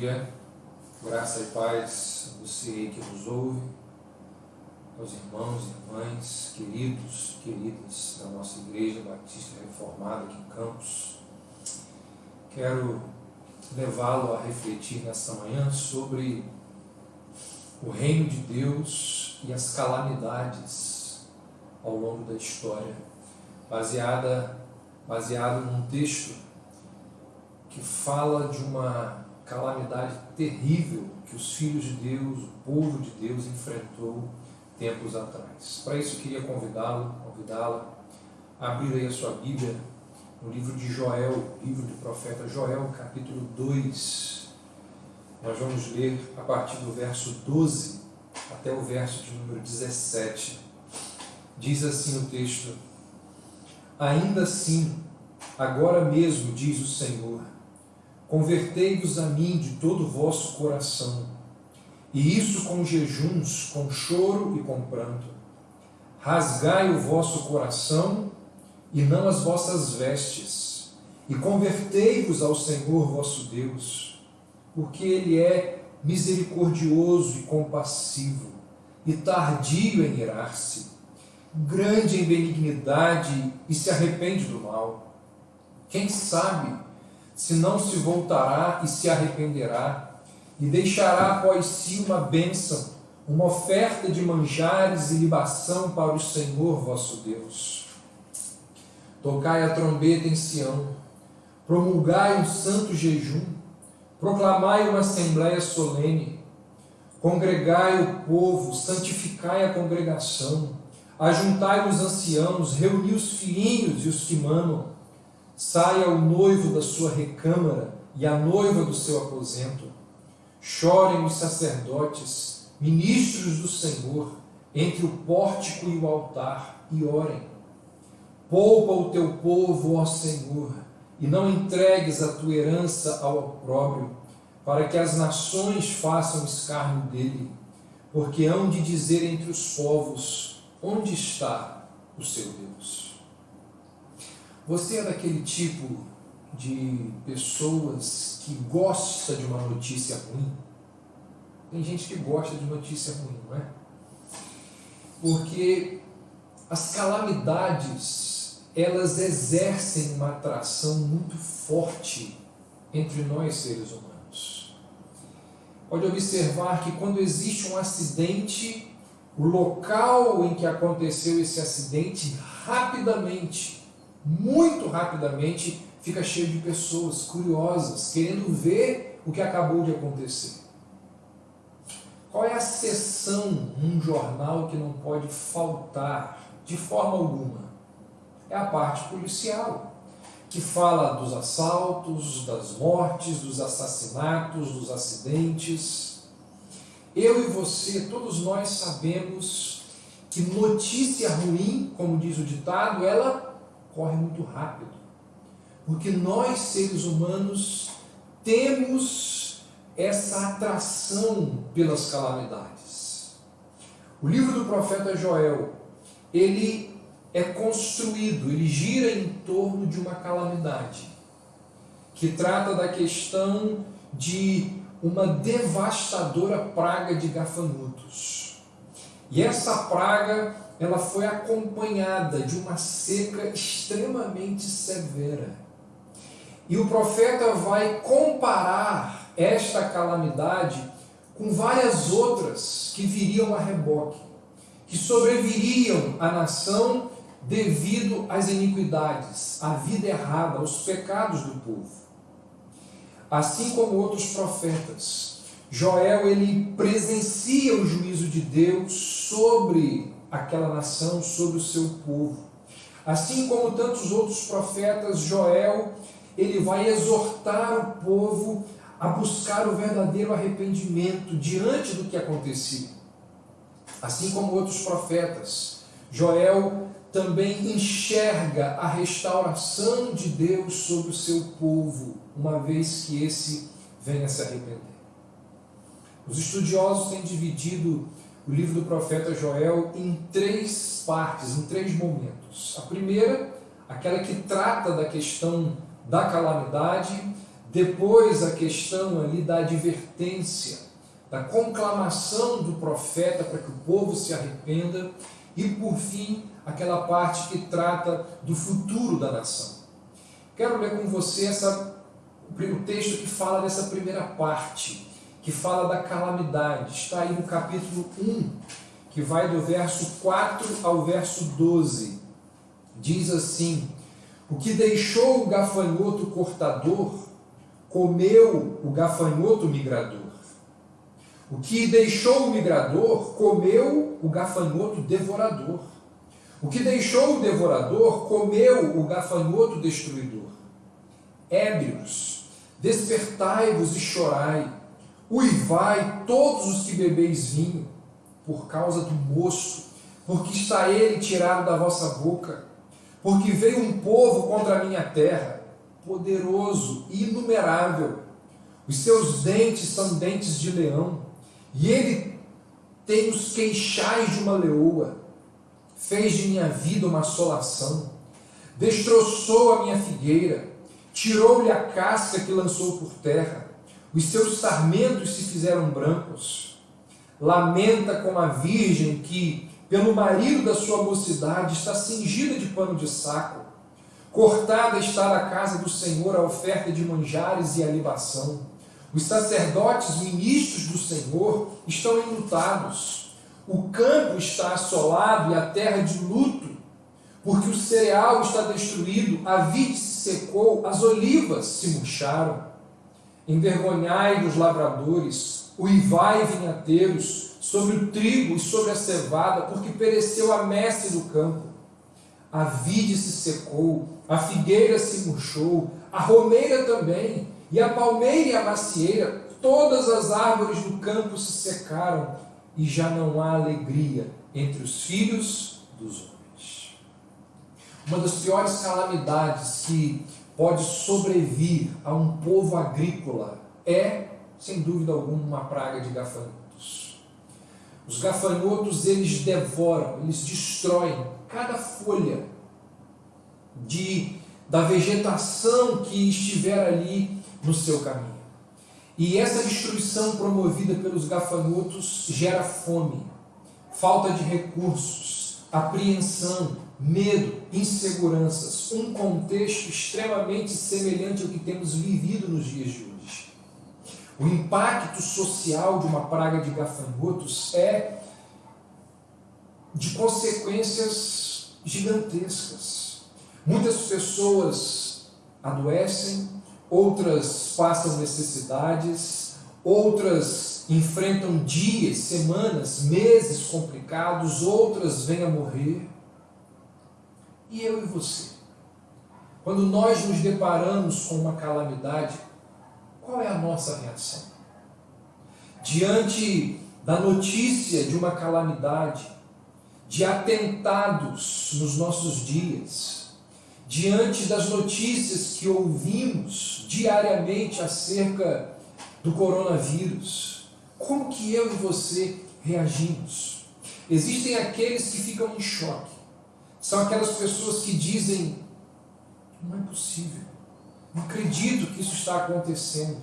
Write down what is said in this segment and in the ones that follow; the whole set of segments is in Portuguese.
dia, graça e paz a você que nos ouve, aos irmãos e irmãs, queridos, queridas da nossa Igreja Batista Reformada aqui em Campos. Quero levá-lo a refletir nesta manhã sobre o reino de Deus e as calamidades ao longo da história, baseado num texto que fala de uma calamidade terrível que os filhos de Deus, o povo de Deus enfrentou tempos atrás. Para isso eu queria convidá-la a abrir aí a sua Bíblia no livro de Joel, livro do profeta Joel, capítulo 2. Nós vamos ler a partir do verso 12 até o verso de número 17. Diz assim o texto: Ainda assim, agora mesmo, diz o Senhor, convertei-vos a mim de todo o vosso coração, e isso com jejuns, com choro e com pranto. Rasgai o vosso coração e não as vossas vestes, e convertei-vos ao Senhor vosso Deus, porque Ele é misericordioso e compassivo, e tardio em irar-se, grande em benignidade e se arrepende do mal. Quem sabe se não se voltará e se arrependerá, e deixará após si uma bênção, uma oferta de manjares e libação para o Senhor vosso Deus. Tocai a trombeta em Sião, promulgai um santo jejum, proclamai uma assembleia solene, congregai o povo, santificai a congregação, ajuntai os anciãos, reuni os filhinhos e os que mamam. Saia o noivo da sua recâmara e a noiva do seu aposento. Chorem os sacerdotes, ministros do Senhor, entre o pórtico e o altar, e orem. Poupa o teu povo, ó Senhor, e não entregues a tua herança ao opróbrio, para que as nações façam escárnio dele, porque hão de dizer entre os povos: onde está o seu Deus? Você é daquele tipo de pessoas que gosta de uma notícia ruim? Tem gente que gosta de notícia ruim, não é? Porque as calamidades, elas exercem uma atração muito forte entre nós seres humanos. Pode observar que quando existe um acidente, o local em que aconteceu esse acidente, rapidamente, muito rapidamente, fica cheio de pessoas curiosas, querendo ver o que acabou de acontecer. Qual é a seção num jornal que não pode faltar de forma alguma? É a parte policial, que fala dos assaltos, das mortes, dos assassinatos, dos acidentes. Eu e você, todos nós sabemos que notícia ruim, como diz o ditado, ela corre muito rápido, porque nós, seres humanos, temos essa atração pelas calamidades. O livro do profeta Joel, ele é construído, ele gira em torno de uma calamidade, que trata da questão de uma devastadora praga de gafanhotos. E essa praga, ela foi acompanhada de uma seca extremamente severa. E o profeta vai comparar esta calamidade com várias outras que viriam a reboque, que sobreviriam à nação devido às iniquidades, à vida errada, aos pecados do povo. Assim como outros profetas, Joel, ele presencia o juízo de Deus sobre aquela nação, sobre o seu povo. Assim como tantos outros profetas, Joel, ele vai exortar o povo a buscar o verdadeiro arrependimento diante do que acontecia. Assim como outros profetas, Joel também enxerga a restauração de Deus sobre o seu povo, uma vez que esse venha se arrepender. Os estudiosos têm dividido o livro do profeta Joel em 3 partes, em 3 momentos. A primeira, aquela que trata da questão da calamidade, depois a questão ali da advertência, da conclamação do profeta para que o povo se arrependa, e por fim aquela parte que trata do futuro da nação. Quero ler com você o texto que fala dessa primeira parte, que fala da calamidade. Está aí no capítulo 1, que vai do verso 4 ao verso 12. Diz assim: o que deixou o gafanhoto cortador, comeu o gafanhoto migrador. O que deixou o migrador, comeu o gafanhoto devorador. O que deixou o devorador, comeu o gafanhoto destruidor. Ébrios, despertai-vos e chorai, uivai todos os que bebeis vinho, por causa do moço, porque está ele tirado da vossa boca. Porque veio um povo contra a minha terra, poderoso e inumerável. Os seus dentes são dentes de leão, e ele tem os queixais de uma leoa. Fez de minha vida uma assolação, destroçou a minha figueira, tirou-lhe a casca que lançou por terra, os seus sarmentos se fizeram brancos. Lamenta como a virgem que, pelo marido da sua mocidade, está cingida de pano de saco. Cortada está da casa do Senhor a oferta de manjares e a libação. Os sacerdotes ministros do Senhor estão enlutados. O campo está assolado e a terra de luto, porque o cereal está destruído, a vide se secou, as olivas se murcharam. Envergonhai dos lavradores, uivai vinhateiros, sobre o trigo e sobre a cevada, porque pereceu a messe do campo. A vide se secou, a figueira se murchou, a romeira também, e a palmeira e a macieira, todas as árvores do campo se secaram, e já não há alegria entre os filhos dos homens. Uma das piores calamidades que pode sobrevir a um povo agrícola é, sem dúvida alguma, uma praga de gafanhotos. Os gafanhotos, eles devoram, eles destroem cada folha da vegetação que estiver ali no seu caminho. E essa destruição promovida pelos gafanhotos gera fome, falta de recursos, apreensão, medo, inseguranças, um contexto extremamente semelhante ao que temos vivido nos dias de hoje. O impacto social de uma praga de gafanhotos é de consequências gigantescas. Muitas pessoas adoecem, outras passam necessidades, outras enfrentam dias, semanas, meses complicados, outras vêm a morrer. E eu e você? Quando nós nos deparamos com uma calamidade, qual é a nossa reação? Diante da notícia de uma calamidade, de atentados nos nossos dias, diante das notícias que ouvimos diariamente acerca do coronavírus, como que eu e você reagimos? Existem aqueles que ficam em choque. São aquelas pessoas que dizem: não é possível, não acredito que isso está acontecendo.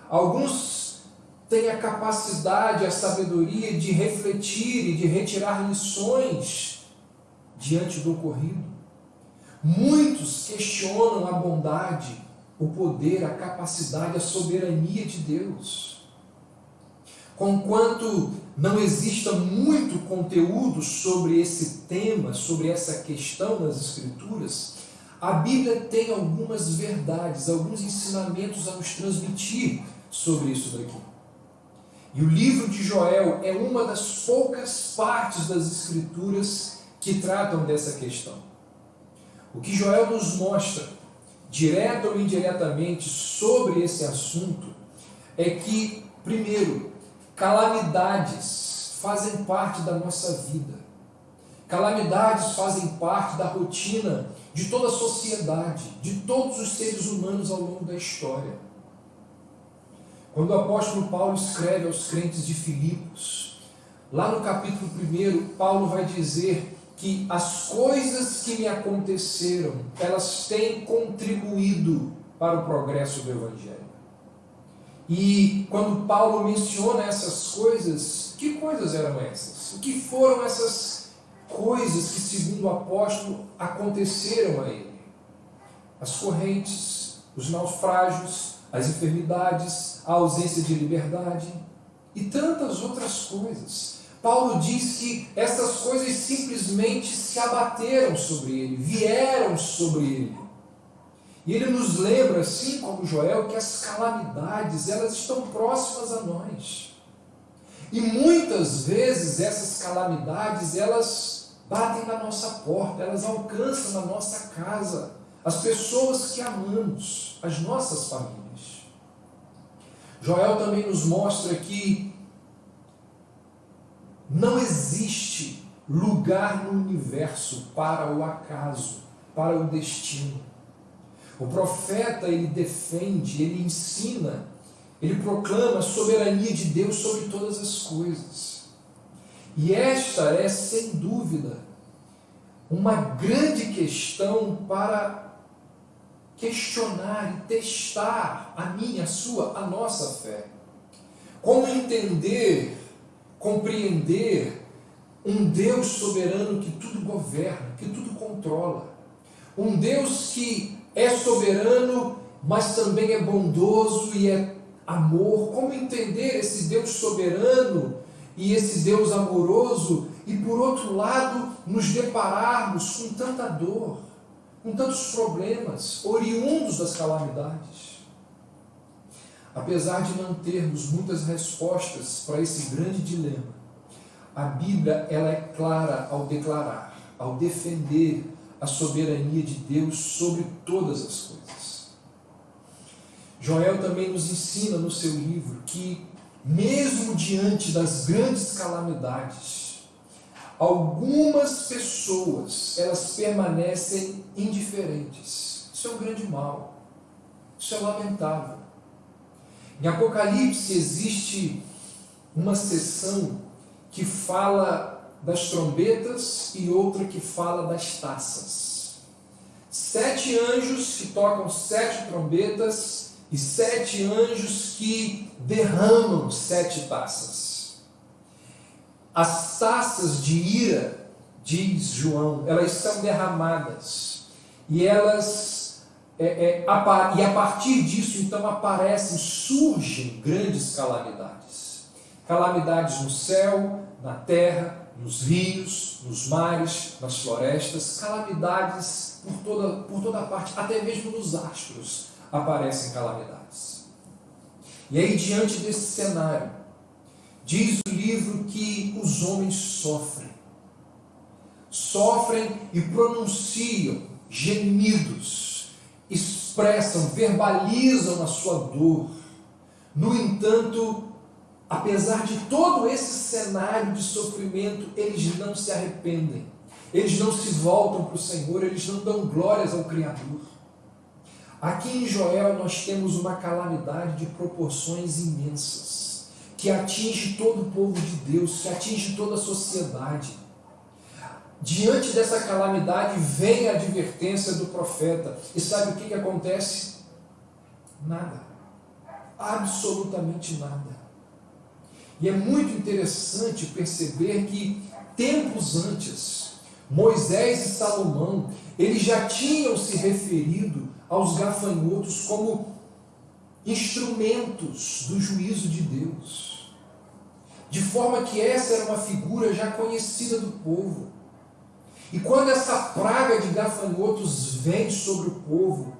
Alguns têm a capacidade, a sabedoria de refletir e de retirar lições diante do ocorrido. Muitos questionam a bondade, o poder, a capacidade, a soberania de Deus. Conquanto não exista muito conteúdo sobre esse tema, sobre essa questão nas Escrituras, a Bíblia tem algumas verdades, alguns ensinamentos a nos transmitir sobre isso daqui. E o livro de Joel é uma das poucas partes das Escrituras que tratam dessa questão. O que Joel nos mostra, direto ou indiretamente, sobre esse assunto, é que, primeiro, calamidades fazem parte da nossa vida. Calamidades fazem parte da rotina de toda a sociedade, de todos os seres humanos ao longo da história. Quando o apóstolo Paulo escreve aos crentes de Filipos, lá no capítulo 1, Paulo vai dizer que as coisas que me aconteceram, elas têm contribuído para o progresso do Evangelho. E quando Paulo menciona essas coisas, que coisas eram essas? O que foram essas coisas que, segundo o apóstolo, aconteceram a ele? As correntes, os naufrágios, as enfermidades, a ausência de liberdade e tantas outras coisas. Paulo diz que essas coisas simplesmente se abateram sobre ele, vieram sobre ele. E ele nos lembra, assim como Joel, que as calamidades, elas estão próximas a nós. E muitas vezes essas calamidades, elas batem na nossa porta, elas alcançam na nossa casa, as pessoas que amamos, as nossas famílias. Joel também nos mostra que não existe lugar no universo para o acaso, para o destino. O profeta, ele defende, ele ensina, ele proclama a soberania de Deus sobre todas as coisas. E esta é, sem dúvida, uma grande questão para questionar e testar a minha, a sua, a nossa fé. Como entender, compreender um Deus soberano que tudo governa, que tudo controla. Um Deus que é soberano, mas também é bondoso e é amor. Como entender esse Deus soberano e esse Deus amoroso e, por outro lado, nos depararmos com tanta dor, com tantos problemas oriundos das calamidades? Apesar de não termos muitas respostas para esse grande dilema, a Bíblia, ela é clara ao declarar, ao defender a soberania de Deus sobre todas as coisas. Joel também nos ensina no seu livro que, mesmo diante das grandes calamidades, algumas pessoas, elas permanecem indiferentes. Isso é um grande mal. Isso é lamentável. Em Apocalipse existe uma seção que fala das trombetas e outra que fala das taças. 7 anjos que tocam 7 trombetas e 7 anjos que derramam 7 taças. As taças de ira, diz João, elas são derramadas e elas e a partir disso então surgem grandes calamidades. Calamidades no céu, na terra, nos rios, nos mares, nas florestas, calamidades por toda parte, até mesmo nos astros aparecem calamidades. E aí, diante desse cenário, diz o livro que os homens sofrem e pronunciam gemidos, expressam, verbalizam a sua dor. No entanto, apesar de todo esse cenário de sofrimento, eles não se arrependem, eles não se voltam para o Senhor, eles não dão glórias ao Criador. Aqui em Joel nós temos uma calamidade de proporções imensas, que atinge todo o povo de Deus, que atinge toda a sociedade. Diante dessa calamidade vem a advertência do profeta, e sabe o que acontece? Nada, absolutamente nada. E é muito interessante perceber que tempos antes, Moisés e Salomão, eles já tinham se referido aos gafanhotos como instrumentos do juízo de Deus. De forma que essa era uma figura já conhecida do povo. E quando essa praga de gafanhotos vem sobre o povo,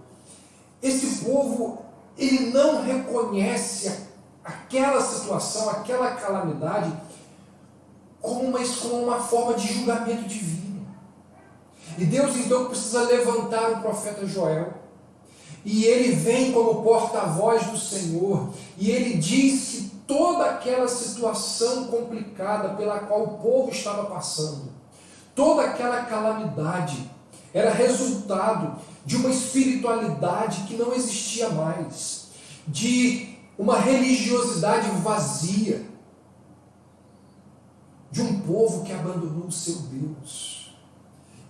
esse povo, ele não reconhece aquela situação, aquela calamidade, como uma forma de julgamento divino. E Deus então precisa levantar o profeta Joel, e ele vem como porta-voz do Senhor, e ele diz que toda aquela situação complicada pela qual o povo estava passando, toda aquela calamidade, era resultado de uma espiritualidade que não existia mais, de uma religiosidade vazia, de um povo que abandonou o seu Deus.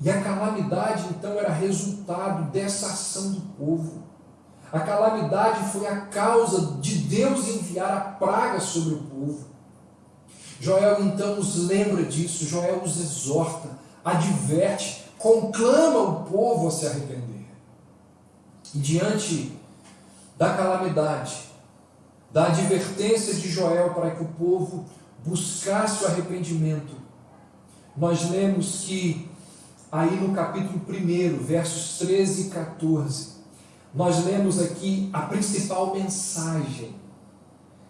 E a calamidade então era resultado dessa ação do povo. A calamidade foi a causa de Deus enviar a praga sobre o povo. Joel então os lembra disso, Joel os exorta, adverte, conclama o povo a se arrepender. E diante da calamidade, da advertência de Joel para que o povo buscasse o arrependimento, nós lemos que aí no capítulo 1, versos 13 e 14, nós lemos aqui a principal mensagem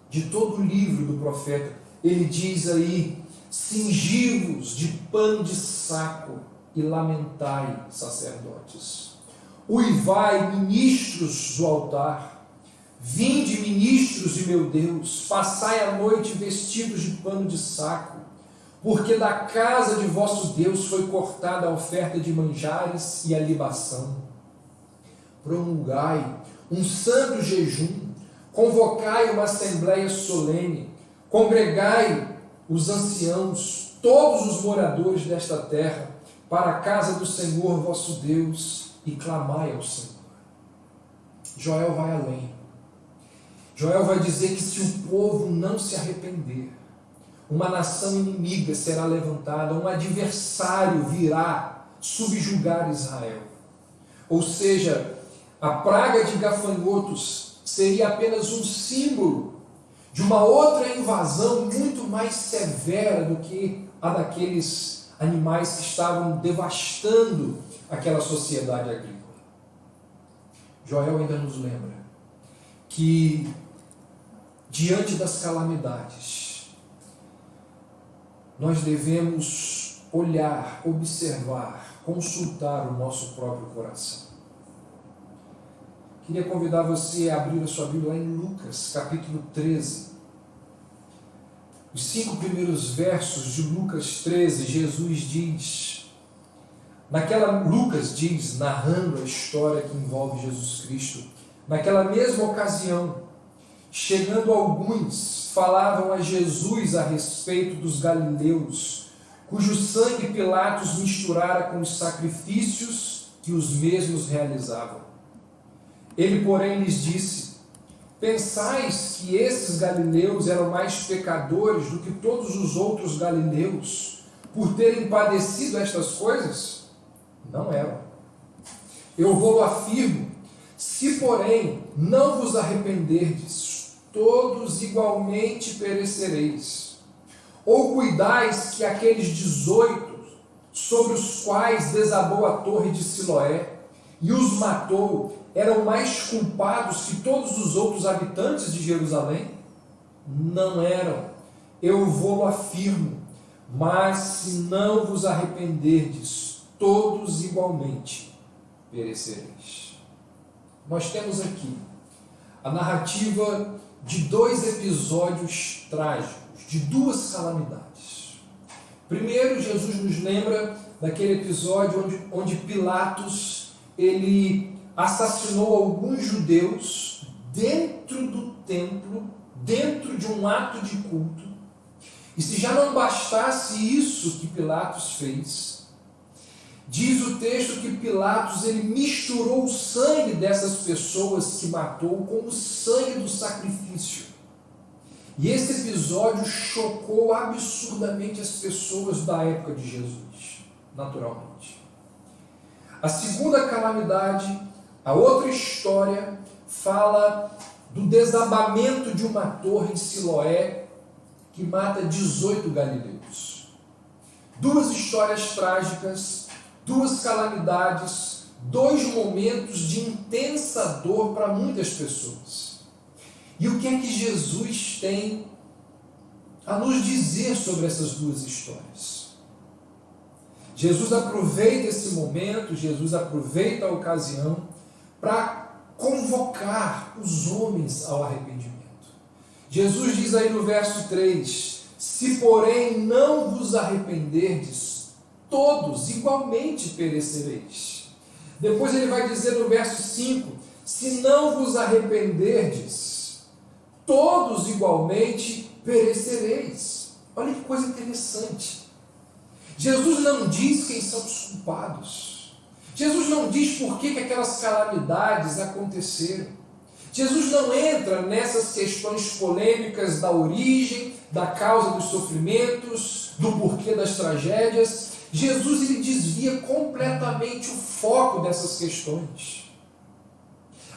de todo o livro do profeta. Ele diz aí: cingi-vos de pano de saco e lamentai, sacerdotes. Uivai, ministros do altar. Vinde, ministros de meu Deus, passai a noite vestidos de pano de saco, porque da casa de vosso Deus foi cortada a oferta de manjares e a libação. Promulgai um santo jejum, convocai uma assembleia solene, congregai os anciãos, todos os moradores desta terra, para a casa do Senhor vosso Deus, e clamai ao Senhor. Joel vai além. Joel vai dizer que se o povo não se arrepender, uma nação inimiga será levantada, um adversário virá subjugar Israel. Ou seja, a praga de gafanhotos seria apenas um símbolo de uma outra invasão muito mais severa do que a daqueles animais que estavam devastando aquela sociedade agrícola. Joel ainda nos lembra que, diante das calamidades, nós devemos olhar, observar, consultar o nosso próprio coração. Queria convidar você a abrir a sua Bíblia lá em Lucas, capítulo 13. Os 5 primeiros versos de Lucas 13, Jesus diz, Lucas diz, narrando a história que envolve Jesus Cristo, naquela mesma ocasião, chegando alguns, falavam a Jesus a respeito dos galileus, cujo sangue Pilatos misturara com os sacrifícios que os mesmos realizavam. Ele, porém, lhes disse: pensais que esses galileus eram mais pecadores do que todos os outros galileus, por terem padecido estas coisas? Não eram. Eu vou afirmo, se porém não vos arrependerdes, todos igualmente perecereis. Ou cuidais que aqueles 18, sobre os quais desabou a torre de Siloé, e os matou, eram mais culpados que todos os outros habitantes de Jerusalém? Não eram. Eu vou afirmo, mas se não vos arrependerdes, todos igualmente perecereis. Nós temos aqui a narrativa de 2 episódios trágicos, de 2 calamidades. Primeiro, Jesus nos lembra daquele episódio onde Pilatos ele assassinou alguns judeus dentro do templo, dentro de um ato de culto. E se já não bastasse isso que Pilatos fez, diz o texto que Pilatos ele misturou o sangue dessas pessoas que matou com o sangue do sacrifício. E esse episódio chocou absurdamente as pessoas da época de Jesus, naturalmente. A segunda calamidade, a outra história, fala do desabamento de uma torre em Siloé que mata 18 galileus. 2 histórias trágicas, 2 calamidades, 2 momentos de intensa dor para muitas pessoas. E o que é que Jesus tem a nos dizer sobre essas 2 histórias? Jesus aproveita esse momento, Jesus aproveita a ocasião para convocar os homens ao arrependimento. Jesus diz aí no verso 3, se porém não vos arrependerdes, todos igualmente perecereis. Depois ele vai dizer no verso 5, se não vos arrependerdes, todos igualmente perecereis. Olha que coisa interessante. Jesus não diz quem são os culpados. Jesus não diz por que aquelas calamidades aconteceram. Jesus não entra nessas questões polêmicas da origem, da causa dos sofrimentos, do porquê das tragédias. Jesus ele desvia completamente o foco dessas questões.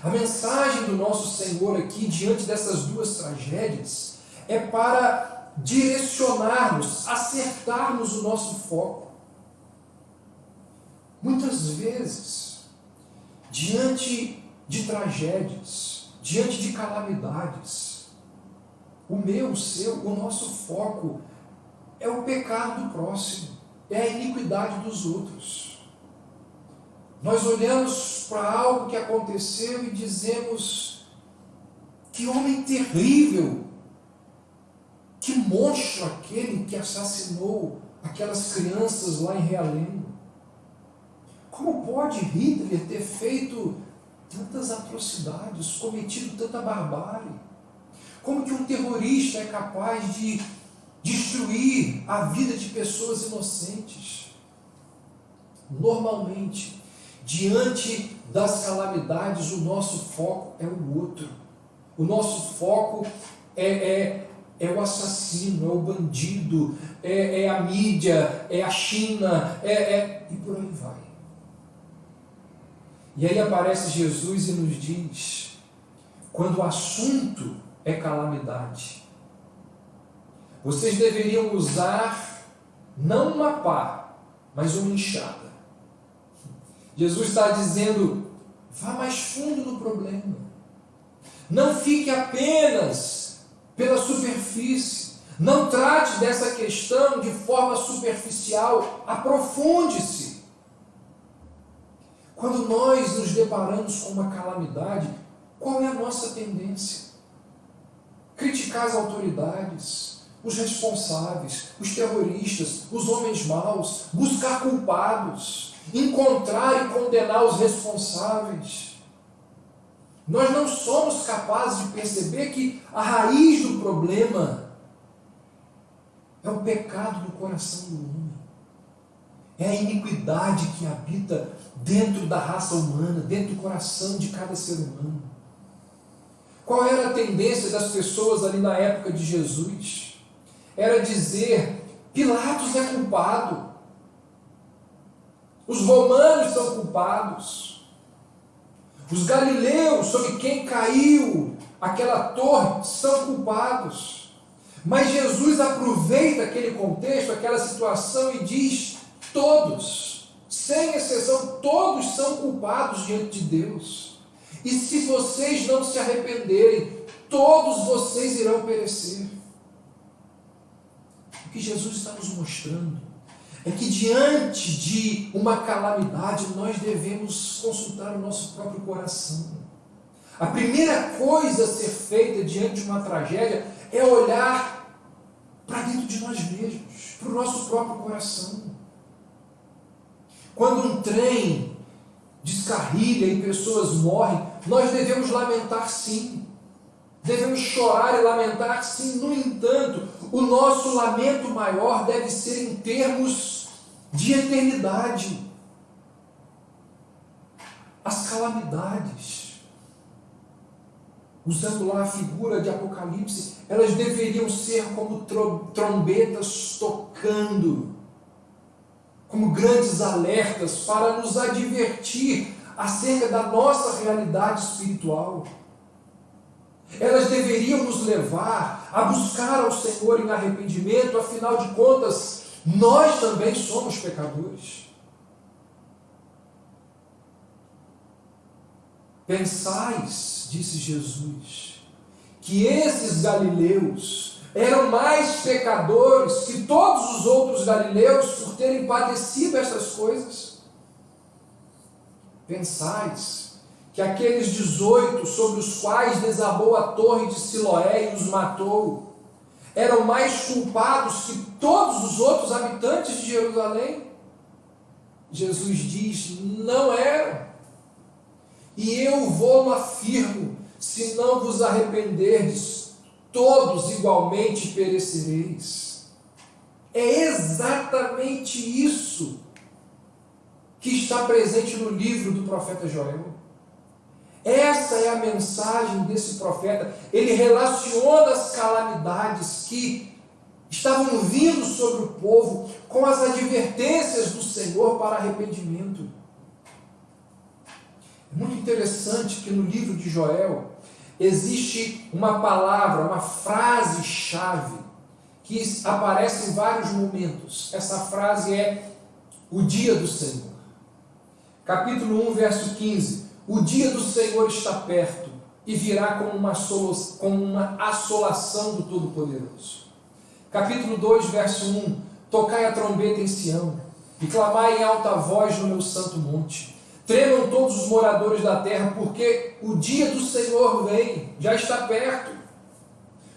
A mensagem do nosso Senhor aqui, diante dessas duas tragédias, é para direcionarmos, acertarmos o nosso foco. Muitas vezes, diante de tragédias, diante de calamidades, o meu, o seu, o nosso foco é o pecado do próximo, é a iniquidade dos outros. Nós olhamos para algo que aconteceu e dizemos: que homem terrível, que monstro aquele que assassinou aquelas crianças lá em Realengo. Como pode Hitler ter feito tantas atrocidades, cometido tanta barbárie? Como que um terrorista é capaz de destruir a vida de pessoas inocentes? Normalmente, diante das calamidades, o nosso foco é o outro. O nosso foco é o assassino, é o bandido, é a mídia, é a China, e por aí vai. E aí aparece Jesus e nos diz, quando o assunto é calamidade, vocês deveriam usar não uma pá, mas uma enxada. Jesus está dizendo, vá mais fundo no problema. Não fique apenas pela superfície. Não trate dessa questão de forma superficial. Aprofunde-se. Quando nós nos deparamos com uma calamidade, qual é a nossa tendência? Criticar as autoridades, os responsáveis, os terroristas, os homens maus, buscar culpados, encontrar e condenar os responsáveis. Nós não somos capazes de perceber que a raiz do problema é o pecado do coração do homem. É a iniquidade que habita dentro da raça humana, dentro do coração de cada ser humano. Qual era a tendência das pessoas ali na época de Jesus? Era dizer, Pilatos é culpado. Os romanos são culpados. Os galileus, sobre quem caiu aquela torre, são culpados. Mas Jesus aproveita aquele contexto, aquela situação e diz, todos, sem exceção, todos são culpados diante de Deus. E se vocês não se arrependerem, todos vocês irão perecer. O que Jesus está nos mostrando é que diante de uma calamidade, nós devemos consultar o nosso próprio coração. A primeira coisa a ser feita diante de uma tragédia é olhar para dentro de nós mesmos, para o nosso próprio coração. Quando um trem descarrilha e pessoas morrem, nós devemos lamentar sim. Devemos chorar e lamentar sim. No entanto, o nosso lamento maior deve ser em termos de eternidade. As calamidades, usando lá a figura de Apocalipse, elas deveriam ser como trombetas tocando, como grandes alertas para nos advertir acerca da nossa realidade espiritual. Elas deveriam nos levar a buscar ao Senhor em arrependimento, afinal de contas, nós também somos pecadores. Pensais, disse Jesus, que esses galileus eram mais pecadores que todos os outros galileus por terem padecido essas coisas? Pensais que aqueles 18 sobre os quais desabou a torre de Siloé e os matou, eram mais culpados que todos os outros habitantes de Jerusalém? Jesus diz, não eram. E eu vou afirmo, se não vos arrependerdes, todos igualmente perecereis. É exatamente isso que está presente no livro do profeta Joel. Essa é a mensagem desse profeta. Ele relaciona as calamidades que estavam vindo sobre o povo com as advertências do Senhor para arrependimento. É muito interessante que no livro de Joel existe uma palavra, uma frase-chave que aparece em vários momentos. Essa frase é o dia do Senhor. Capítulo 1, verso 15. O dia do Senhor está perto e virá como uma assolação do Todo-Poderoso. Capítulo 2, verso 1. Tocai a trombeta em Sião e clamai em alta voz no meu santo monte. Tremam todos os moradores da terra, porque o dia do Senhor vem, já está perto.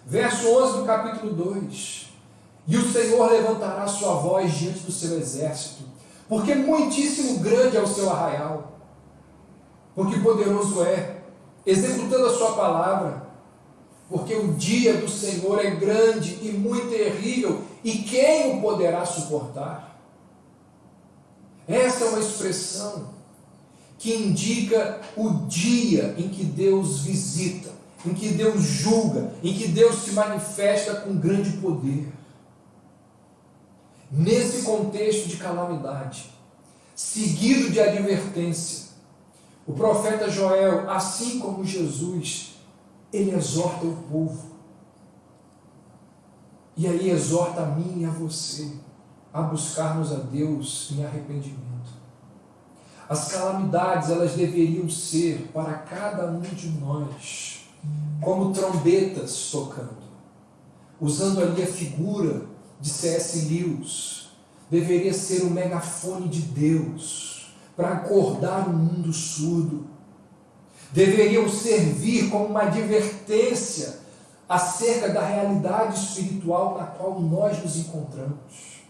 Verso 11 do capítulo 2. E o Senhor levantará sua voz diante do seu exército, porque muitíssimo grande é o seu arraial, porque poderoso é, executando a sua palavra, porque o dia do Senhor é grande e muito terrível, e quem o poderá suportar? Essa é uma expressão que indica o dia em que Deus visita, em que Deus julga, em que Deus se manifesta com grande poder. Nesse contexto de calamidade, seguido de advertência, o profeta Joel, assim como Jesus, ele exorta o povo. E aí exorta a mim e a você a buscarmos a Deus em arrependimento. As calamidades, elas deveriam ser para cada um de nós como trombetas tocando, usando ali a figura de C.S. Lewis. Deveria ser o megafone de Deus para acordar o mundo surdo. Deveriam servir como uma advertência acerca da realidade espiritual na qual nós nos encontramos.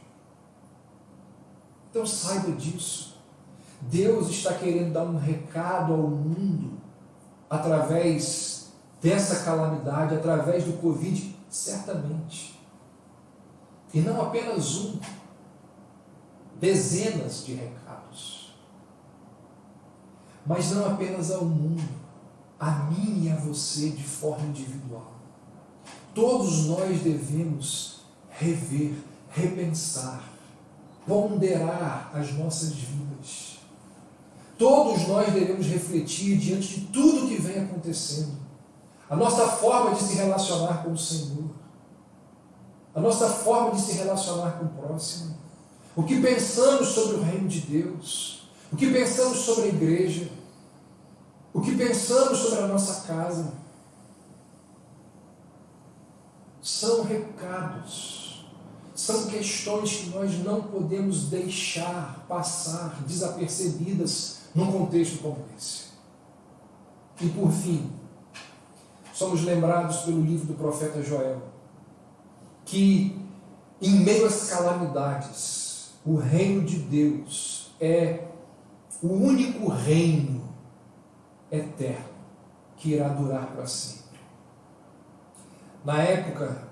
Então saiba disso. Deus está querendo dar um recado ao mundo através dessa calamidade, através do Covid, certamente. E não apenas um, dezenas de recados. Mas não apenas ao mundo, a mim e a você de forma individual. Todos nós devemos rever, repensar, ponderar as nossas vidas. Todos nós devemos refletir diante de tudo que vem acontecendo. A nossa forma de se relacionar com o Senhor. A nossa forma de se relacionar com o próximo. O que pensamos sobre o reino de Deus. O que pensamos sobre a igreja. O que pensamos sobre a nossa casa. São recados. São questões que nós não podemos deixar passar desapercebidas num contexto como esse. E por fim, somos lembrados pelo livro do profeta Joel, que em meio às calamidades, o reino de Deus é o único reino eterno que irá durar para sempre. Na época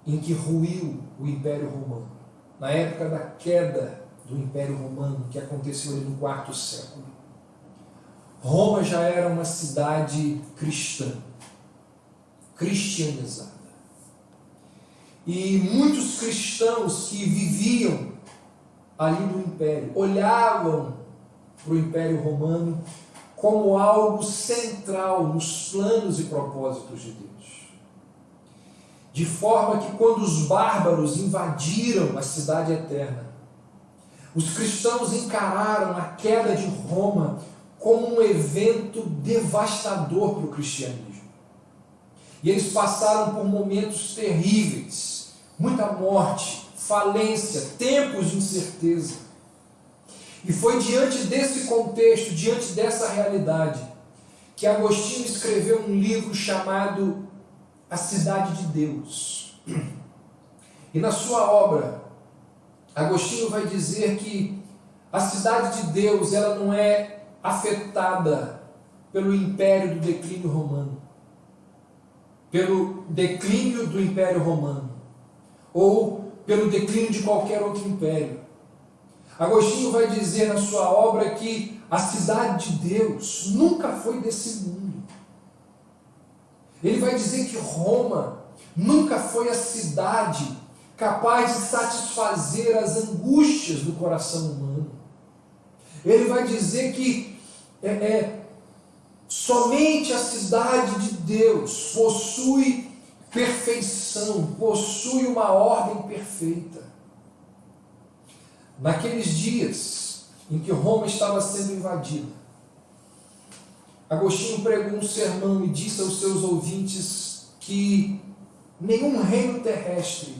em que ruiu o Império Romano, na época da queda do Império Romano, que aconteceu ali no IV século, Roma já era uma cidade cristã, cristianizada. E muitos cristãos que viviam ali no Império, olhavam para o Império Romano como algo central nos planos e propósitos de Deus. De forma que quando os bárbaros invadiram a cidade eterna, os cristãos encararam a queda de Roma como um evento devastador para o cristianismo. E eles passaram por momentos terríveis, muita morte, falência, tempos de incerteza. E foi diante desse contexto, diante dessa realidade, que Agostinho escreveu um livro chamado A Cidade de Deus. E na sua obra, Agostinho vai dizer que a cidade de Deus, ela não é afetada pelo império do declínio romano, pelo declínio do Império Romano, ou pelo declínio de qualquer outro império. Agostinho vai dizer na sua obra que a cidade de Deus nunca foi desse mundo. Ele vai dizer que Roma nunca foi a cidade capaz de satisfazer as angústias do coração humano. Ele vai dizer que somente a cidade de Deus possui perfeição, possui uma ordem perfeita. Naqueles dias em que Roma estava sendo invadida, Agostinho pregou um sermão e disse aos seus ouvintes que nenhum reino terrestre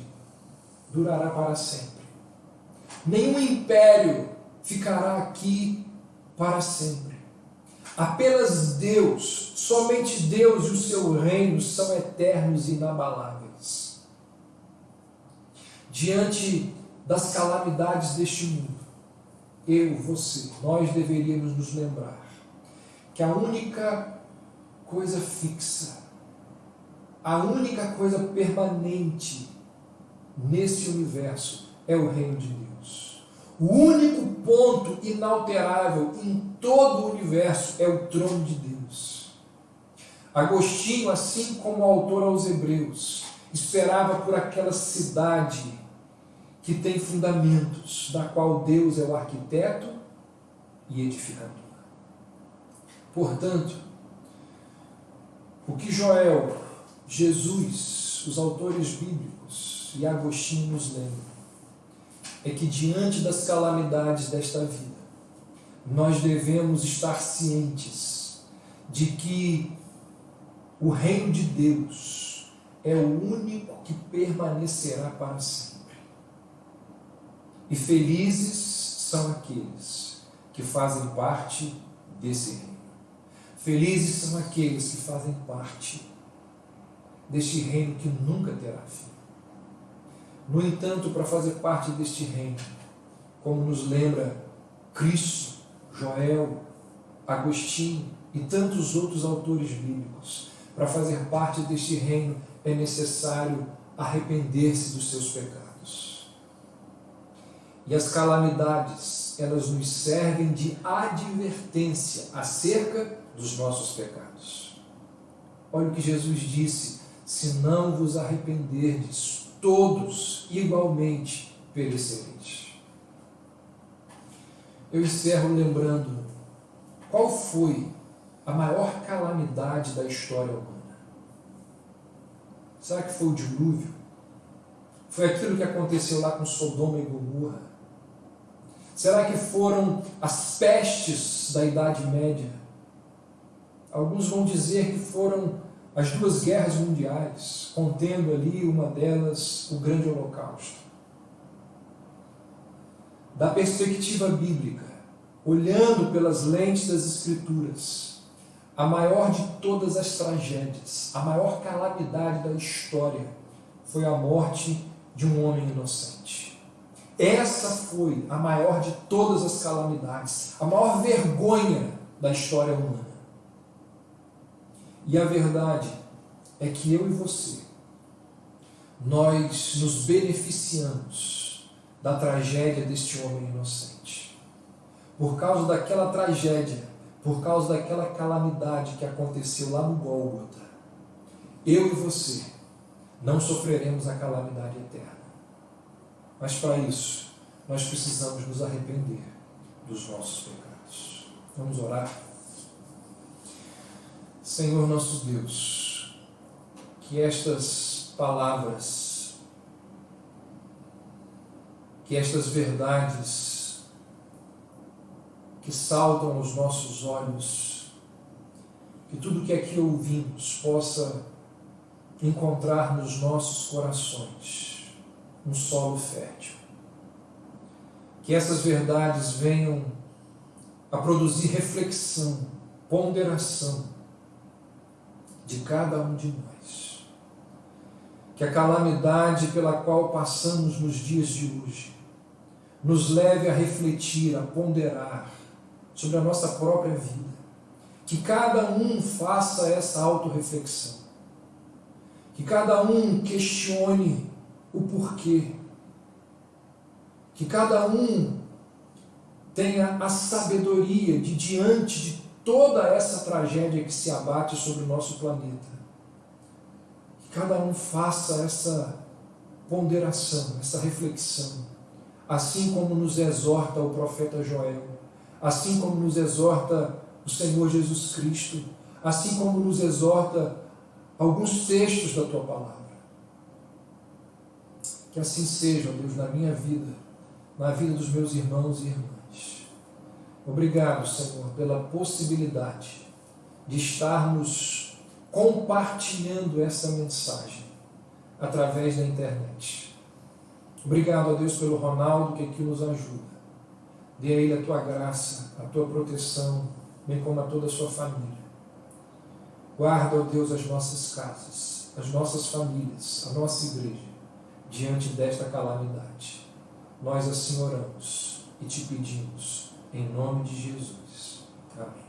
durará para sempre. Nenhum império ficará aqui para sempre. Apenas Deus, somente Deus e o seu reino são eternos e inabaláveis. Diante das calamidades deste mundo, eu, você, nós deveríamos nos lembrar que a única coisa fixa, a única coisa permanente nesse universo é o reino de Deus. O único ponto inalterável em todo o universo é o trono de Deus. Agostinho, assim como o autor aos Hebreus, esperava por aquela cidade que tem fundamentos, da qual Deus é o arquiteto e edificador. Portanto, o que Joel, Jesus, os autores bíblicos e Agostinho nos lembram é que diante das calamidades desta vida, nós devemos estar cientes de que o reino de Deus é o único que permanecerá para sempre. E felizes são aqueles que fazem parte desse reino. Felizes são aqueles que fazem parte deste reino que nunca terá fim. No entanto, para fazer parte deste reino, como nos lembra Cristo, Joel, Agostinho e tantos outros autores bíblicos, para fazer parte deste reino é necessário arrepender-se dos seus pecados. E as calamidades, elas nos servem de advertência acerca dos nossos pecados. Olha o que Jesus disse: se não vos arrependerdes, todos igualmente perecereis. Eu encerro lembrando qual foi a maior calamidade da história humana. Será que foi o dilúvio? Foi aquilo que aconteceu lá com Sodoma e Gomorra? Será que foram as pestes da Idade Média? Alguns vão dizer que foram as duas guerras mundiais, contendo ali uma delas o grande Holocausto. Da perspectiva bíblica, olhando pelas lentes das Escrituras, a maior de todas as tragédias, a maior calamidade da história foi a morte de um homem inocente. Essa foi a maior de todas as calamidades, a maior vergonha da história humana. E a verdade é que eu e você, nós nos beneficiamos da tragédia deste homem inocente. Por causa daquela tragédia, por causa daquela calamidade que aconteceu lá no Gólgota, eu e você não sofreremos a calamidade eterna. Mas para isso, nós precisamos nos arrepender dos nossos pecados. Vamos orar? Senhor nosso Deus, que estas palavras, que estas verdades que saltam aos nossos olhos, que tudo que aqui ouvimos possa encontrar nos nossos corações um solo fértil. Que essas verdades venham a produzir reflexão, ponderação de cada um de nós. Que a calamidade pela qual passamos nos dias de hoje nos leve a refletir, a ponderar sobre a nossa própria vida. Que cada um faça essa autorreflexão. Que cada um questione o porquê. Que cada um tenha a sabedoria de, diante de toda essa tragédia que se abate sobre o nosso planeta, que cada um faça essa ponderação, essa reflexão, assim como nos exorta o profeta Joel, assim como nos exorta o Senhor Jesus Cristo, assim como nos exorta alguns textos da Tua Palavra. Que assim seja, ó Deus, na minha vida, na vida dos meus irmãos e irmãs. Obrigado, Senhor, pela possibilidade de estarmos compartilhando essa mensagem através da internet. Obrigado, ó Deus, pelo Ronaldo, que aqui nos ajuda. Dê a ele a Tua graça, a Tua proteção, bem como a toda a sua família. Guarda, ó Deus, as nossas casas, as nossas famílias, a nossa igreja, diante desta calamidade. Nós assim oramos e te pedimos, em nome de Jesus. Amém.